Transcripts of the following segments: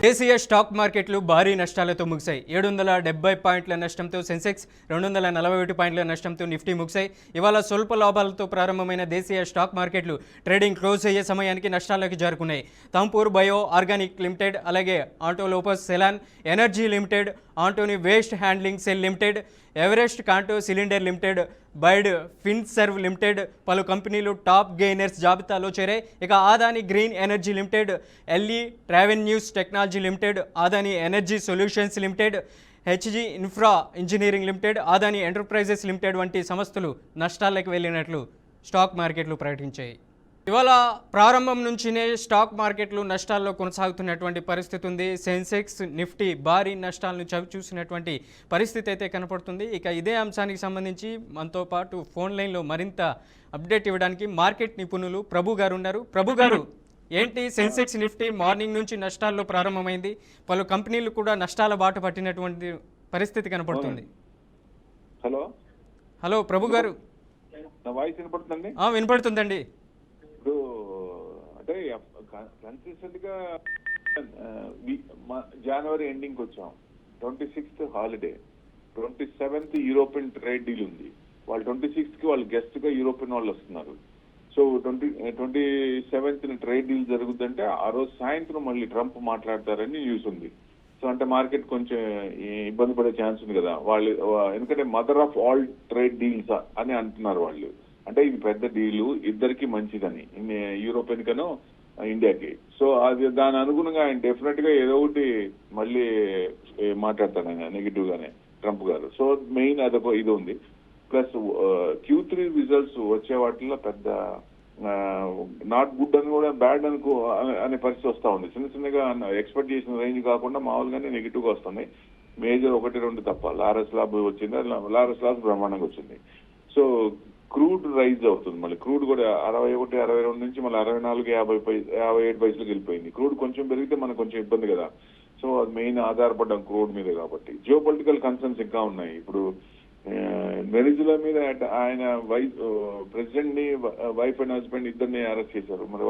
దేశీయ స్టాక్ మార్కెట్లు భారీ నష్టాలతో ముగిశాయి. 770 పాయింట్ల నష్టంతో సెన్సెక్స్, 241 పాయింట్ల నష్టంతో నిఫ్టీ ముగిశాయి. ఇవాళ స్వల్ప లాభాలతో ప్రారంభమైన దేశీయ స్టాక్ మార్కెట్లు ట్రేడింగ్ క్లోజ్ అయ్యే సమయానికి నష్టాలకు జారుకున్నాయి. తంపూర్ బయో ఆర్గానిక్ లిమిటెడ్, అలాగే ఆటోలోపస్ సెలాన్ energy limited, Antony waste handling cell limited, Everest Kanto cylinder limited, Baid finserv limited పలు కంపెనీలు టాప్ గెయినర్స్ జాబితాలో చేరాయి. ఇక Adani green energy limited, L E Travenues technology limited, Adani energy solutions limited, HG infra engineering limited, Adani enterprises limited వంటి సంస్థలు నష్టాలకు వెళ్ళినట్లు స్టాక్ మార్కెట్లు ప్రకటించాయి. ఇవాళ ప్రారంభం నుంచినే స్టాక్ మార్కెట్లు నష్టాల్లో కొనసాగుతున్నటువంటి పరిస్థితి ఉంది. సెన్సెక్స్, నిఫ్టీ భారీ నష్టాలను చవిచూసినటువంటి పరిస్థితి అయితే కనపడుతుంది. ఇక ఇదే అంశానికి సంబంధించి మనతో పాటు ఫోన్ లైన్లో మరింత అప్డేట్ ఇవ్వడానికి మార్కెట్ నిపుణులు ప్రభు గారు ఉన్నారు. ప్రభు గారు, ఏంటి సెన్సెక్స్, నిఫ్టీ మార్నింగ్ నుంచి నష్టాల్లో ప్రారంభమైంది, పలు కంపెనీలు కూడా నష్టాల బాట పట్టినటువంటి పరిస్థితి కనపడుతుంది. హలో ప్రభు గారు, వినపడుతుందండి. ఇప్పుడు అంటే కన్సిస్టెంట్ గా జనవరి ఎండింగ్ వచ్చాం. 26th holiday, 27th European trade deal ఉంది. వాళ్ళు 26th కి వాళ్ళు గెస్ట్ గా యూరోపియన్ వాళ్ళు వస్తున్నారు. సో 27th ట్రేడ్ డీల్ జరుగుతుందంటే ఆ రోజు సాయంత్రం మళ్ళీ ట్రంప్ మాట్లాడతారని న్యూస్ ఉంది. సో అంటే మార్కెట్ కొంచెం ఇబ్బంది పడే ఛాన్స్ ఉంది కదా వాళ్ళు, ఎందుకంటే mother of all trade deals అని అంటున్నారు వాళ్ళు. అంటే ఇది పెద్ద డీలు, ఇద్దరికి మంచిదని, యూరోపియన్ కను ఇండియాకి. సో అది దాని అనుగుణంగా ఆయన డెఫినెట్ గా ఏదో ఒకటి మళ్ళీ మాట్లాడతాడు ఆయన నెగిటివ్ గానే ట్రంప్ గారు. సో మెయిన్ అదొక ఇది ఉంది. ప్లస్ Q3 రిజల్ట్స్ వచ్చే వాటిల్లో పెద్ద నాట్ గుడ్ అని కూడా బ్యాడ్ అనుకో అనే పరిస్థితి వస్తా ఉంది. చిన్న చిన్నగా ఎక్స్పెక్ట్ చేసిన రేంజ్ కాకుండా మామూలుగానే నెగిటివ్ గా వస్తున్నాయి. మేజర్ 1-2 తప్ప. లారస్ లాబ్ వచ్చింది, లారస్ లాబ్ బ్రహ్మాండంగా వచ్చింది. సో క్రూడ్ రైజ్ అవుతుంది. మళ్ళీ క్రూడ్ కూడా 61, 62 నుంచి మళ్ళీ 64, 57 పైసలకు వెళ్ళిపోయింది. క్రూడ్ కొంచెం పెరిగితే మనకు కొంచెం ఇబ్బంది కదా. సో అది మెయిన్ ఆధారపడ్డం క్రూడ్ మీద కాబట్టి. జియో పొలిటికల్ కన్సర్న్స్ ఇంకా ఉన్నాయి. ఇప్పుడు వెనిజులా మీద ఆయన ప్రెసిడెంట్ ని, వైఫ్ అండ్ హస్బెండ్ ఇద్దరిని అరెస్ట్ చేశారు, మరి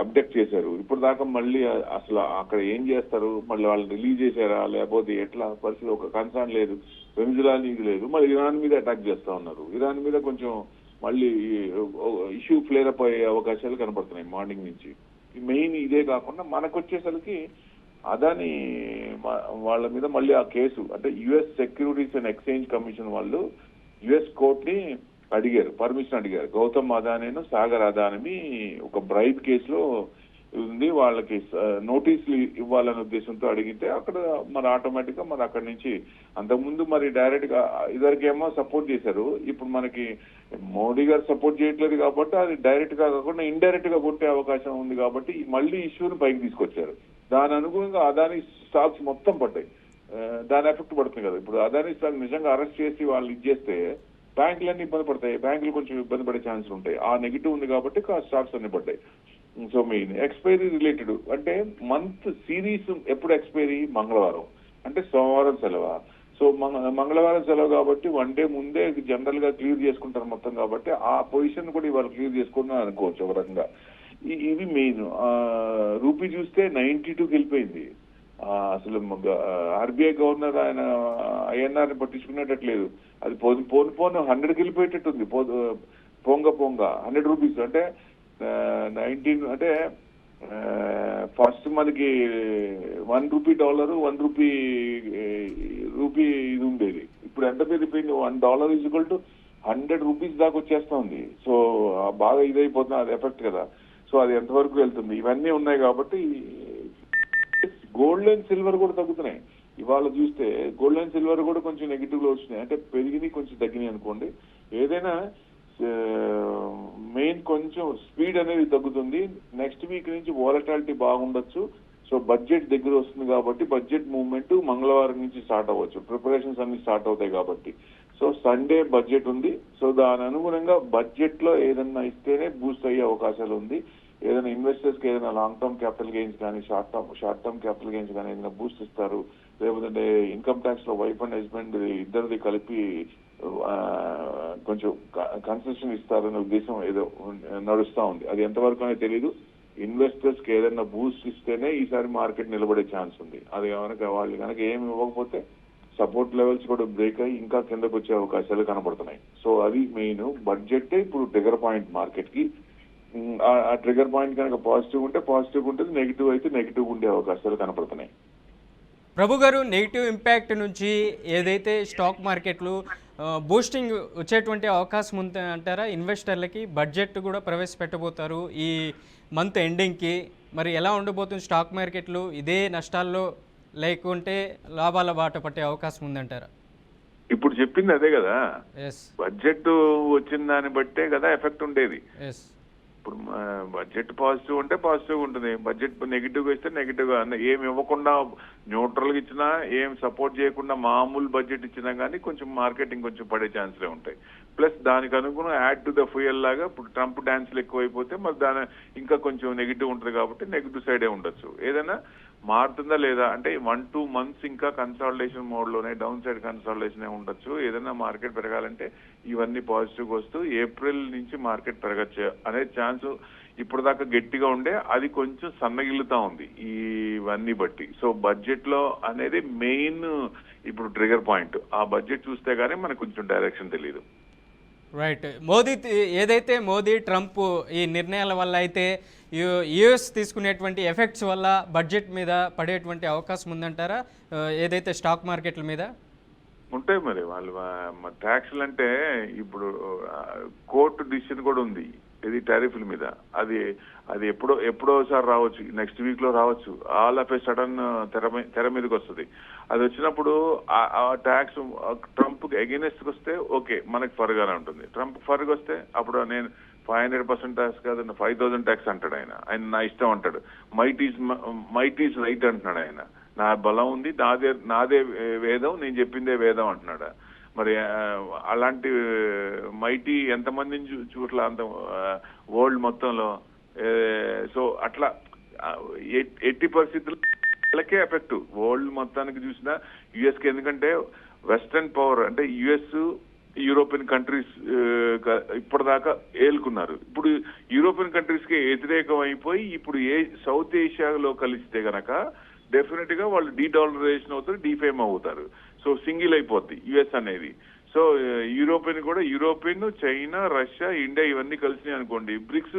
అబ్డక్ట్ చేశారు. ఇప్పుడు దాకా మళ్ళీ అసలు అక్కడ ఏం చేస్తారు, మళ్ళీ వాళ్ళు రిలీజ్ చేశారా లేకపోతే ఎట్లా పరిస్థితి ఒక కన్సర్న్ లేదు. వెనిజులా ఇది లేదు, మళ్ళీ ఇరాన్ మీద అటాక్ చేస్తా ఉన్నారు. ఇరాన్ మీద కొంచెం మళ్ళీ ఇష్యూ ఫ్లేర్ అప్ అయ్యే అవకాశాలు కనపడుతున్నాయి మార్నింగ్ నుంచి. మెయిన్ ఇదే కాకుండా మనకు వచ్చేసరికి అదాని వాళ్ళ మీద మళ్ళీ ఆ కేసు, అంటే US securities and exchange commission వాళ్ళు యుఎస్ కోర్ట్ ని అడిగారు, పర్మిషన్ అడిగారు. గౌతమ్ అదానీను, సాగర్ అదానీ ఒక బ్రైబ్ కేసులో ఉంది, వాళ్ళకి నోటీసులు ఇవ్వాలనే ఉద్దేశంతో అడిగితే అక్కడ మరి ఆటోమేటిక్ గా మరి అక్కడి నుంచి అంతకుముందు మరి డైరెక్ట్ గా ఇద్దరికేమో సపోర్ట్ చేశారు. ఇప్పుడు మనకి మోడీ గారు సపోర్ట్ చేయట్లేదు కాబట్టి అది డైరెక్ట్ గా కాకుండా ఇండైరెక్ట్ గా కొట్టే అవకాశం ఉంది కాబట్టి మళ్ళీ ఇష్యూని పైకి తీసుకొచ్చారు. దాని అనుగుణంగా అదానీ స్టాక్స్ మొత్తం పడ్డాయి. దాని ఎఫెక్ట్ పడుతుంది కదా. ఇప్పుడు అదానీ స్టాక్ నిజంగా అరెస్ట్ చేసి వాళ్ళు ఇచ్చేస్తే బ్యాంకులన్నీ ఇబ్బంది పడతాయి, బ్యాంకులు కొంచెం ఇబ్బంది పడే ఛాన్స్ ఉంటాయి. ఆ నెగిటివ్ ఉంది కాబట్టి స్టాక్స్ అన్ని పడ్డాయి. సో మెయిన్ ఎక్స్పైరీ రిలేటెడ్ అంటే మంత్ సిరీస్ ఎప్పుడు ఎక్స్పైరీ? మంగళవారం, అంటే సోమవారం సెలవు. సో మంగళవారం సెలవు కాబట్టి 1 day ముందే జనరల్ గా క్లియర్ చేసుకుంటారు మొత్తం. కాబట్టి ఆ పొజిషన్ కూడా ఇవాళ క్లియర్ చేసుకుంటున్నారు అనుకోవచ్చు ఒక రకంగా. ఇది మెయిన్. రూపీ చూస్తే 92కి వెళ్ళిపోయింది. అసలు ఆర్బీఐ గవర్నర్ ఆయన ఐఎన్ఆర్ పట్టించుకునేటట్లేదు. అది పోను 100కి వెళ్ళిపోయేటట్టుంది. పొంగ 100 రూపీస్ అంటే 19 అంటే ఫస్ట్ మనకి $1 $1 రూపీ ఇది ఉండేది. ఇప్పుడు ఎంత పెరిగిపోయింది? $1 100 రూపీస్ దాకా వచ్చేస్తా ఉంది. సో బాగా ఇదైపోతుంది, అది ఎఫెక్ట్ కదా. సో అది ఎంతవరకు వెళ్తుంది? ఇవన్నీ ఉన్నాయి కాబట్టి గోల్డ్ అండ్ సిల్వర్ కూడా తగ్గుతున్నాయి. ఇవాళ చూస్తే గోల్డ్ అండ్ సిల్వర్ కూడా కొంచెం నెగిటివ్ లో వచ్చినాయి. అంటే పెరిగినాయి, కొంచెం తగ్గినాయి అనుకోండి. ఏదైనా మెయిన్ కొంచెం స్పీడ్ అనేది తగ్గుతుంది. నెక్స్ట్ వీక్ నుంచి వాలటాలిటీ బాగుండొచ్చు. సో బడ్జెట్ దగ్గర వస్తుంది కాబట్టి బడ్జెట్ మూవ్మెంట్ మంగళవారం నుంచి స్టార్ట్ అవ్వచ్చు. ప్రిపరేషన్స్ అన్ని స్టార్ట్ అవుతాయి కాబట్టి. సో సండే బడ్జెట్ ఉంది. సో దాని అనుగుణంగా బడ్జెట్ లో ఏదన్నా ఇస్తేనే బూస్ట్ అయ్యే అవకాశాలు ఉంది. ఏదైనా ఇన్వెస్టర్స్ కి ఏదైనా లాంగ్ టర్మ్ క్యాపిటల్ గెయిన్స్ కానీ షార్ట్ టర్మ్ క్యాపిటల్ గెయిన్స్ కానీ ఏదైనా బూస్ట్ ఇస్తారు. లేకపోతే ఇన్కమ్ ట్యాక్స్ లో వైఫ్ అండ్ హస్బెండ్ ఇద్దరిది కలిపి కొంచెం కన్సెషన్ ఇస్తారనే ఉద్దేశం ఏదో నడుస్తా ఉంది. అది ఎంతవరకు అనేది తెలీదు. ఇన్వెస్టర్స్ కి ఏదైనా బూస్ట్ ఇస్తేనే ఈసారి మార్కెట్ నిలబడే ఛాన్స్ ఉంది. అది వాళ్ళు కనుక ఏమి ఇవ్వకపోతే సపోర్ట్ లెవెల్స్ కూడా బ్రేక్ అయ్యి ఇంకా కిందకు వచ్చే అవకాశాలు కనపడుతున్నాయి. సో అది మెయిన్. బడ్జెట్ ఇప్పుడు ట్రిగర్ పాయింట్ మార్కెట్ కి. ఆ ట్రిగర్ పాయింట్ కనుక పాజిటివ్ ఉంటే పాజిటివ్ ఉంటుంది, నెగిటివ్ అయితే నెగిటివ్ ఉండే అవకాశాలు కనపడుతున్నాయి. ప్రభు గారు, నెగిటివ్ ఇంపాక్ట్ నుంచి ఏదైతే స్టాక్ మార్కెట్లు బూస్టింగ్ వచ్చేటువంటి అవకాశం ఉంది అంటారా? ఇన్వెస్టర్లకి బడ్జెట్ కూడా ప్రవేశపెట్టబోతారు ఈ మంత్ ఎండింగ్కి. మరి ఎలా ఉండబోతుంది స్టాక్ మార్కెట్లు? ఇదే నష్టాల్లో లేకుంటే లాభాల బాట పట్టే అవకాశం ఉందంటారా? ఇప్పుడు చెప్పింది అదే కదా, ఎస్ బడ్జెట్ వచ్చిన దాన్ని బట్టే కదా ఎఫెక్ట్ ఉండేది. ఎస్. ఇప్పుడు బడ్జెట్ పాజిటివ్ ఉంటే పాజిటివ్ ఉంటుంది, బడ్జెట్ నెగిటివ్ గా ఇస్తే నెగిటివ్ గా. ఏమి ఇవ్వకుండా న్యూట్రల్ గా ఇచ్చినా, ఏం సపోర్ట్ చేయకుండా మామూలు బడ్జెట్ ఇచ్చినా కానీ కొంచెం మార్కెటింగ్ కొంచెం పడే ఛాన్స్లే ఉంటాయి. ప్లస్ దానికి అనుగుణం యాడ్ టు ద ఫ్యూయల్ లాగా ఇప్పుడు ట్రంప్ డాన్స్లు ఎక్కువైపోతే మరి దాని ఇంకా కొంచెం నెగిటివ్ ఉంటుంది కాబట్టి నెగిటివ్ సైడే ఉండొచ్చు. ఏదైనా మారుతుందా లేదా అంటే 1-2 months ఇంకా కన్సాలిడేషన్ మోడ్ లోనే, డౌన్ సైడ్ కన్సాలిడేషన్ ఉండొచ్చు. ఏదైనా మార్కెట్ పెరగాలంటే ఇవన్నీ పాజిటివ్ వస్తూ ఏప్రిల్ నుంచి మార్కెట్ పెరగచ్చు అనే ఛాన్స్ ఇప్పుడు దాకా గట్టిగా ఉండే, అది కొంచెం సన్నగిల్లుతా ఉంది ఇవన్నీ బట్టి. సో బడ్జెట్ లో అనేది మెయిన్ ఇప్పుడు ట్రిగర్ పాయింట్. ఆ బడ్జెట్ చూస్తే గానీ మనకు కొంచెం డైరెక్షన్ తెలియదు. రైట్. ఏదైతే మోదీ ట్రంప్ ఈ నిర్ణయాల వల్ల అయితే యుఎస్ తీసుకునేటువంటి ఎఫెక్ట్స్ వల్ల బడ్జెట్ మీద పడేటువంటి అవకాశం ఉందంటారా ఏదైతే స్టాక్ మార్కెట్ల మీద? ఉంటాయి మరి. వాళ్ళు ట్యాక్స్లు అంటే ఇప్పుడు కోర్టు డిసిషన్ కూడా ఉంది ఇది టారిఫ్ల మీద. అది ఎప్పుడోసారి రావచ్చు, నెక్స్ట్ వీక్ లో రావచ్చు. ఆల్ ఆఫ్ ఏ సడన్ తెర మీదకి వస్తుంది. అది వచ్చినప్పుడు ఆ ట్యాక్స్ ట్రంప్ అగెయినెస్ట్ వస్తే ఓకే, మనకి ఫర్గానే ఉంటుంది. ట్రంప్ ఫర్గ్ వస్తే అప్పుడు నేను 500% ట్యాక్స్ కాదు 5,000 ట్యాక్స్ అంటాడు ఆయన నా ఇష్టం అంటాడు. మైట్ ఈజ్ రైట్ అంటున్నాడు ఆయన. నా బలం ఉంది, నాదే వేదం, నేను చెప్పిందే వేదం అంటున్నాడు. మరి అలాంటి మైటీ ఎంతమందిని చూట్ల అంత వరల్డ్ మొత్తంలో. సో అట్లా ఎట్టి పరిస్థితులకే ఎఫెక్ట్ వరల్డ్ మొత్తానికి చూసినా యుఎస్ కి. ఎందుకంటే వెస్టర్న్ పవర్ అంటే యుఎస్, యూరోపియన్ కంట్రీస్ ఇప్పటిదాకా ఏలుకున్నారు. ఇప్పుడు యూరోపియన్ కంట్రీస్ కి వ్యతిరేకం అయిపోయి ఇప్పుడు సౌత్ ఏషియాలో కలిస్తే గనక డెఫినెట్ గా వాళ్ళు డీడాలరైజేషన్ అవుతారు, డీఫేమ్ అవుతారు. సో సింగిల్ అయిపోద్ది యుఎస్ అనేది. So European, China, Russia, India ఇవన్నీ కలిసినాయి అనుకోండి, బ్రిక్స్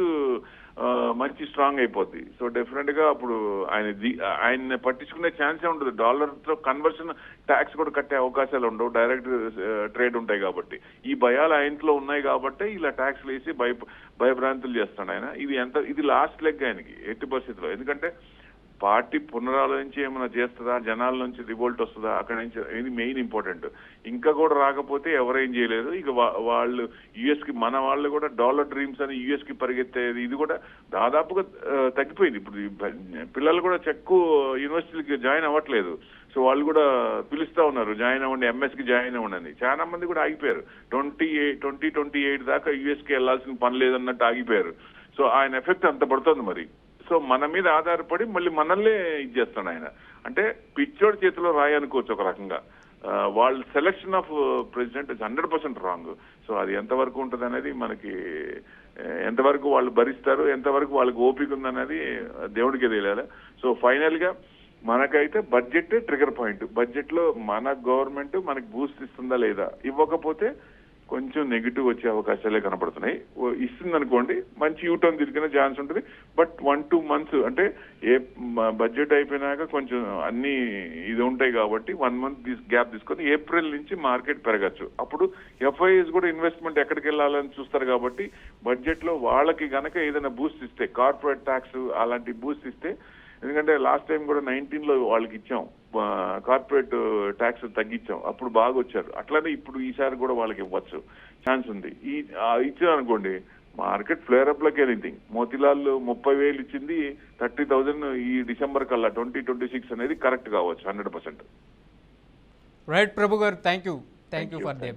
మంచి స్ట్రాంగ్ అయిపోద్ది. సో డెఫినెట్ గా అప్పుడు ఆయన పట్టించుకునే ఛాన్సే ఉండదు. డాలర్ తో కన్వర్షన్ ట్యాక్స్ కూడా కట్టే అవకాశాలు ఉండవు, డైరెక్ట్ ట్రేడ్ ఉంటాయి కాబట్టి. ఈ భయాలు ఆయనలో ఉన్నాయి కాబట్టి ఇలా ట్యాక్స్లు వేసి భయభ్రాంతులు చేస్తాడు ఆయన. ఇది లాస్ట్ లెగ్ ఆయనకి ఎట్టి పరిస్థితిలో. ఎందుకంటే పార్టీ పునరాలోచించి ఏమైనా చేస్తుందా, జనాల నుంచి రివోల్ట్ వస్తుందా, అక్కడి నుంచి ఇది మెయిన్ ఇంపార్టెంట్. ఇంకా కూడా రాకపోతే ఎవరేం చేయలేరు. ఇక వాళ్ళు యుఎస్ కి, మన వాళ్ళు కూడా డాలర్ డ్రీమ్స్ అని యుఎస్ కి పరిగెత్తేది ఇది కూడా దాదాపుగా తగ్గిపోయింది. ఇప్పుడు పిల్లలు కూడా చెక్కు యూనివర్సిటీకి జాయిన్ అవ్వట్లేదు. సో వాళ్ళు కూడా పిలుస్తా ఉన్నారు జాయిన్ అవ్వండి, ఎంఎస్ కి జాయిన్ అవ్వండి. చాలా మంది కూడా ఆగిపోయారు. 2028 దాకా యుఎస్ కి వెళ్లాల్సిన పని లేదన్నట్టు ఆగిపోయారు. సో ఆయన ఎఫెక్ట్ అంత పడుతుంది మరి. సో మన మీద ఆధారపడి మళ్ళీ మనల్నే ఇచ్చేస్తాడు ఆయన. అంటే పిచ్చోడి చేతిలో రాయి అనుకోవచ్చు ఒక రకంగా. వాళ్ళ selection of president is 100% wrong. So అది ఎంతవరకు ఉంటుంది అనేది మనకి, ఎంతవరకు వాళ్ళు భరిస్తారు, ఎంతవరకు వాళ్ళకి ఓపిక ఉందనేది దేవుడికి తెలియాలి. సో ఫైనల్ గా మనకైతే బడ్జెట్ ట్రిగర్ పాయింట్. బడ్జెట్ లో మన గవర్నమెంట్ మనకి బూస్ట్ ఇస్తుందా లేదా, ఇవ్వకపోతే కొంచెం నెగిటివ్ వచ్చే అవకాశాలే కనపడుతున్నాయి. ఇస్తుంది అనుకోండి మంచి యూటర్న్ తిరిగిన ఛాన్స్ ఉంటుంది. బట్ 1-2 months అంటే బడ్జెట్ అయిపోయినాక కొంచెం అన్ని ఇది ఉంటాయి కాబట్టి 1 month గ్యాప్ తీసుకొని ఏప్రిల్ నుంచి మార్కెట్ పెరగచ్చు. అప్పుడు ఎఫ్ఐఎస్ కూడా ఇన్వెస్ట్మెంట్ ఎక్కడికి వెళ్ళాలని చూస్తారు కాబట్టి బడ్జెట్ లో వాళ్ళకి గనక ఏదైనా బూస్ట్ ఇస్తే, కార్పొరేట్ ట్యాక్స్ అలాంటి బూస్ట్ ఇస్తే, ఎందుకంటే లాస్ట్ టైం కూడా 19లో వాళ్ళకి ఇచ్చాం, కార్పొరేట్ ట్యాక్స్ తగ్గించాం, అప్పుడు బాగా వచ్చారు. అట్లానే ఇప్పుడు ఈసారి కూడా వాళ్ళకి ఇవ్వచ్చు ఛాన్స్ ఉంది. ఇచ్చారు అనుకోండి మార్కెట్ ఫ్లేర్ అప్ లకి ఎనీథింగ్. మోతిలాల్ 30,000 ఇచ్చింది 30,000 ఈ డిసెంబర్ కల్లా 2026 అనేది కరెక్ట్ కావచ్చు 100%. రైట్ ప్రభు గారు, థ్యాంక్ యూ ఫర్ ది